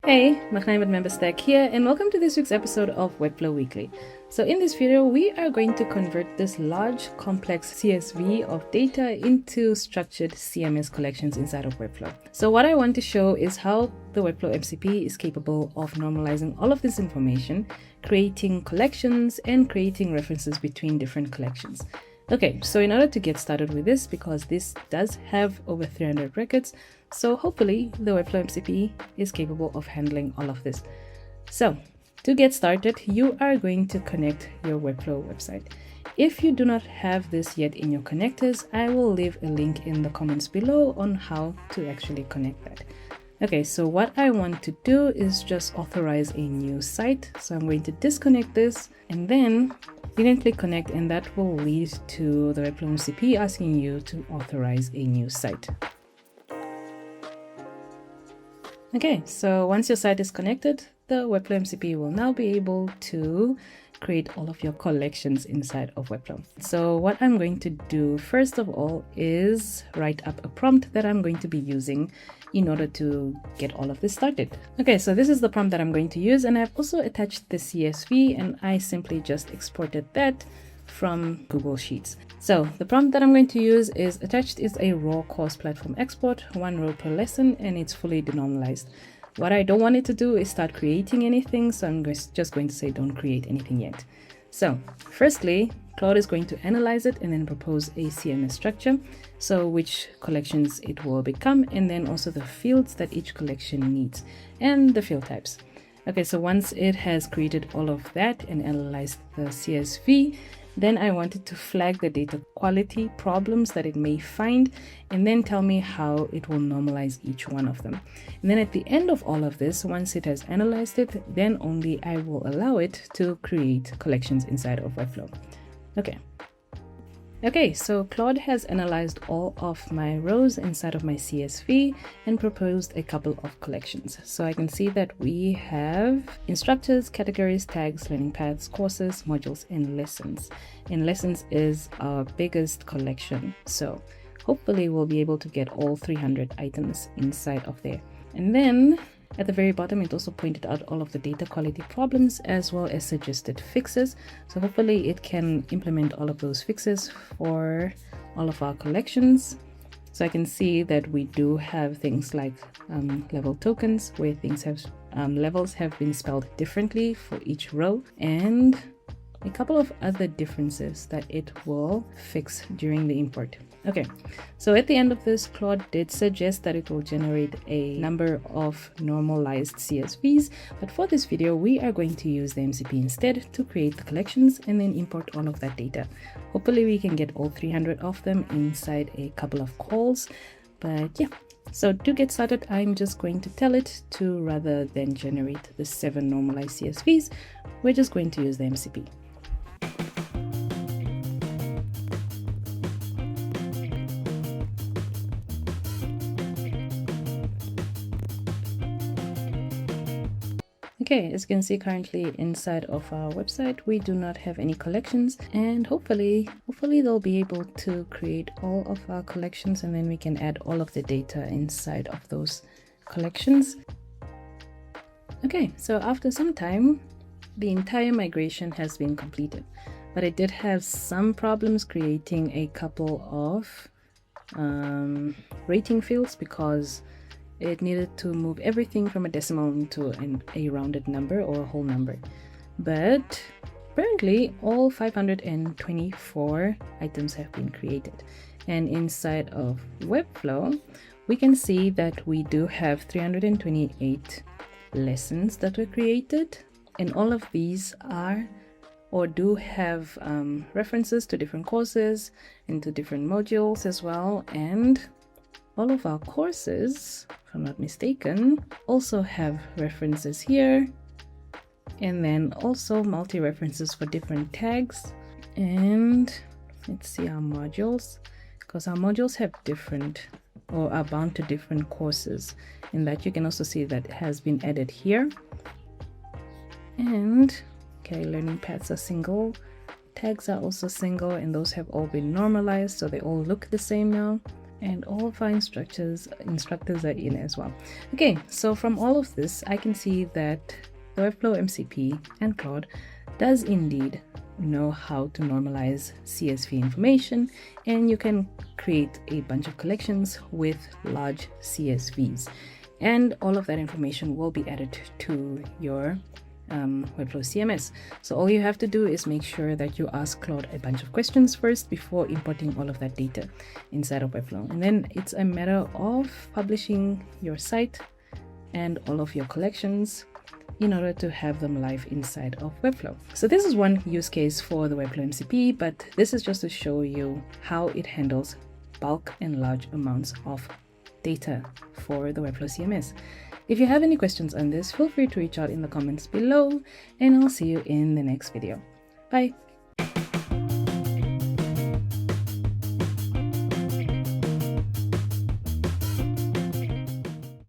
Hey, Magnaem with MemberStack here, and welcome to this week's episode of Webflow Weekly. So in this video, we are going to convert this large, complex CSV of data into structured CMS collections inside of Webflow. So what I want to show is how the Webflow MCP is capable of normalizing all of this information, creating collections, and creating references between different collections. Okay, so in order to get started with this, because this does have over 300 records, so hopefully the Webflow MCP is capable of handling all of this. So to get started, you are going to connect your Webflow website. If you do not have this yet in your connectors, I will leave a link in the comments below on how to actually connect that. Okay, so what I want to do is just authorize a new site. So I'm going to disconnect this and then you can click connect, and that will lead to the Webflow MCP asking you to authorize a new site. Okay, so once your site is connected, the Webflow MCP will now be able to create all of your collections inside of Webflow. So what I'm going to do first of all is write up a prompt that I'm going to be using in order to get all of this started. Okay, so this is the prompt that I'm going to use, and I've also attached the CSV, and I simply just exported that from Google Sheets. So the prompt that I'm going to use is attached is a raw course platform export, 1 row per lesson, and it's fully denormalized. What I don't want it to do is start creating anything, so I'm just going to say don't create anything yet. So firstly, Claude is going to analyze it and then propose a CMS structure, so which collections it will become, and then also the fields that each collection needs and the field types. Okay, so once it has created all of that and analyzed the CSV, then I wanted to flag the data quality problems that it may find and then tell me how it will normalize each one of them. And then at the end of all of this, once it has analyzed it, then only I will allow it to create collections inside of Webflow. Okay, so Claude has analyzed all of my rows inside of my CSV and proposed a couple of collections. So I can see that we have instructors, categories, tags, learning paths, courses, modules, and lessons. And lessons is our biggest collection. So hopefully we'll be able to get all 300 items inside of there. And then at the very bottom, it also pointed out all of the data quality problems as well as suggested fixes. So hopefully it can implement all of those fixes for all of our collections. So I can see that we do have things like level tokens where things have levels have been spelled differently for each row, and a couple of other differences that it will fix during the import. Okay, so at the end of this, Claude did suggest that it will generate a number of normalized CSVs, but for this video, we are going to use the MCP instead to create the collections and then import all of that data. Hopefully we can get all 300 of them inside a couple of calls, but yeah. So to get started, I'm just going to tell it to, rather than generate the 7 normalized CSVs, we're just going to use the MCP. Okay, as you can see currently inside of our website, we do not have any collections, and hopefully they'll be able to create all of our collections, and then we can add all of the data inside of those collections. Okay, so after some time, the entire migration has been completed, but it did have some problems creating a couple of rating fields because it needed to move everything from a decimal into a rounded number or a whole number. But apparently all 524 items have been created. And inside of Webflow, we can see that we do have 328 lessons that were created. And all of these are or do have references to different courses and to different modules as well. And all of our courses, if I'm not mistaken, also have references here, and then also multi-references for different tags. And let's see our modules, because our modules have different or are bound to different courses, and that you can also see that has been added here. And okay, learning paths are single, tags are also single, and those have all been normalized, so they all look the same now. and all of our instructors are in as well. Okay, so from all of this, I can see that the Webflow MCP and Claude does indeed know how to normalize CSV information, and you can create a bunch of collections with large CSVs, and all of that information will be added to your Webflow CMS. So all you have to do is make sure that you ask Claude a bunch of questions first before importing all of that data inside of Webflow, and then it's a matter of publishing your site and all of your collections in order to have them live inside of Webflow. So this is one use case for the Webflow MCP, but this is just to show you how it handles bulk and large amounts of data for the Webflow CMS. If you have any questions on this, feel free to reach out in the comments below, and I'll see you in the next video. Bye!